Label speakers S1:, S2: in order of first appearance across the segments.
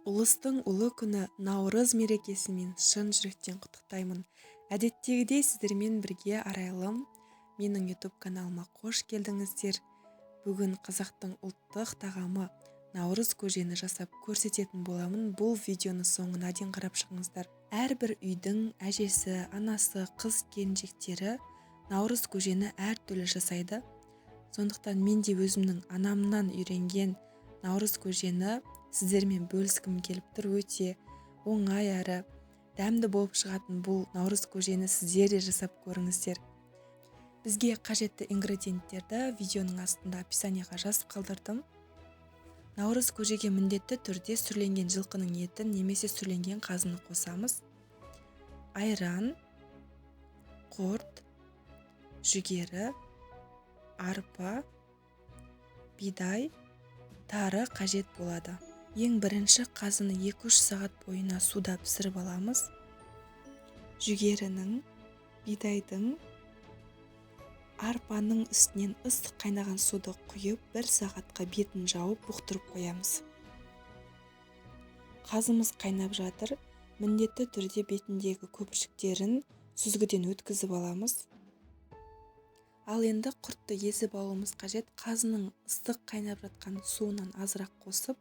S1: Ұлыстың ұлы күні Наурыз мерекесімен шын жүректен құттықтаймын. Әдеттегідей сіздермен бірге арайлым. Менің YouTube каналыма қош келдіңіздер. Бүгін қазақтың ұлттық тағамы наурыз көжені жасап көрсететін боламын. Бұл видеоны соңына дейін қарап шығыңыздар. Әрбір үйдің әжесі, анасы, қыз келіншектері наурыз көжені әртүрлі жасайды. Сондықтан мен де өзімнің анамнан үйренген наурыз көжені сіздермен бөліскім келіп тұр. Өте оңай әрі дәмді болып шығатын бұл наурыз көжені сіздер де жасап көріңіздер. Бізге қажетті ингредиенттерді видеоның астында описанияға жазып қалдырдым. Наурыз көжеге міндетті түрде сүрленген жылқының етін немесе сүрленген қазыны қосамыз. Айран, құрт, жүгері, арпа, бидай, тары қажет болады. Ең бірінші қазыны 2-3 сағат бойына суда пісіріп аламыз. Жүгерінің, бидайдың, арпаның үстінен ыстық қайнаған суды құйып 1 сағатқа бетін жауып бұқтырып қоямыз. Қазымыз қайнап жатыр. Міндетті түрде бетіндегі көпіршіктерін сүзгіден өткізіп аламыз. Ал енді құртты езіп алуымыз қажет. Қазының ыстық қайнап жатқан суынан азырақ қосып,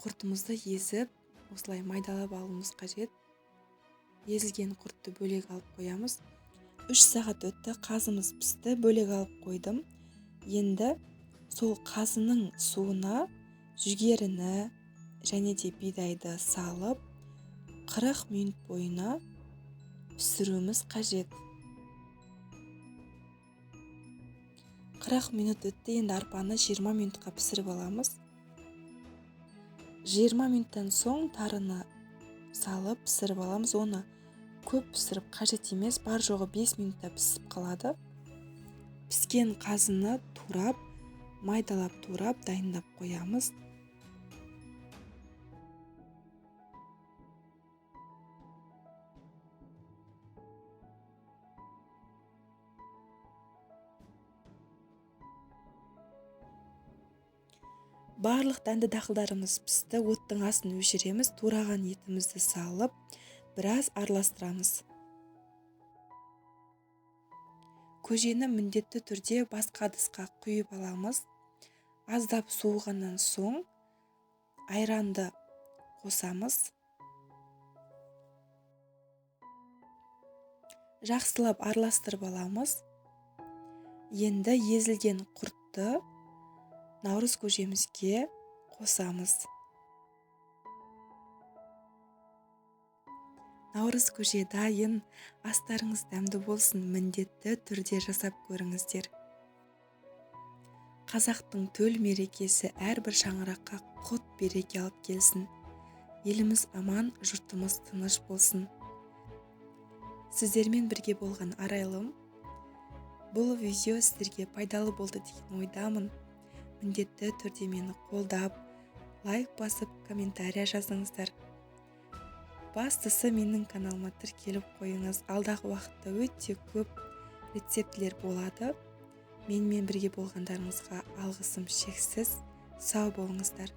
S1: құртымызды езіп, осылай майдалап алуымыз қажет. Езілген құртты бөлек алып қоямыз. 3 сағат өтті, қазымыз пісті, бөлек алып қойдым. Енді сол қазының суына жүгеріні және де бидайды салып, 40 минут бойына пісіруіміз қажет. 40 минут өтті, енді арпаны 20 минутқа пісіріп аламыз. 20 минуттан соң тарыны салып пісіріп аламыз. Оны көп пісіріп қажет емес, бар жоғы 5 минутта пісіп қалады. Піскен қазыны турап, майдалап турап дайындап қоямыз. Барлық дәнді дақылдарымыз пісті. Оттың астын өшіреміз. Тураған етімізді салып, біраз араластырамыз. Көжені міндетті түрде басқа ыдысқа құйып аламыз. Аздап суығаннан соң айранды қосамыз. Жақсылап араластырып аламыз. Енді езілген құртты наурыз көжемізге қосамыз. Наурыз көже дайын. Астарыңыз дәмді болсын, міндетті түрде жасап көріңіздер. Қазақтың төл мерекесі әрбір шаңыраққа құт береке алып келсін. Еліміз аман, жұртымыз тыныш болсын. Сіздермен бірге болған арайлым. Бұл видео сіздерге пайдалы болды деген ойдамын. Міндетті түрде мені қолдап, лайк басып, комментария жазыңыздар. Бастысы менің каналыма тіркеліп қойыңыз. Алдағы уақытта өте көп рецептілер болады. Менімен бірге болғандарыңызға алғысым шексіз. Сау болыңыздар.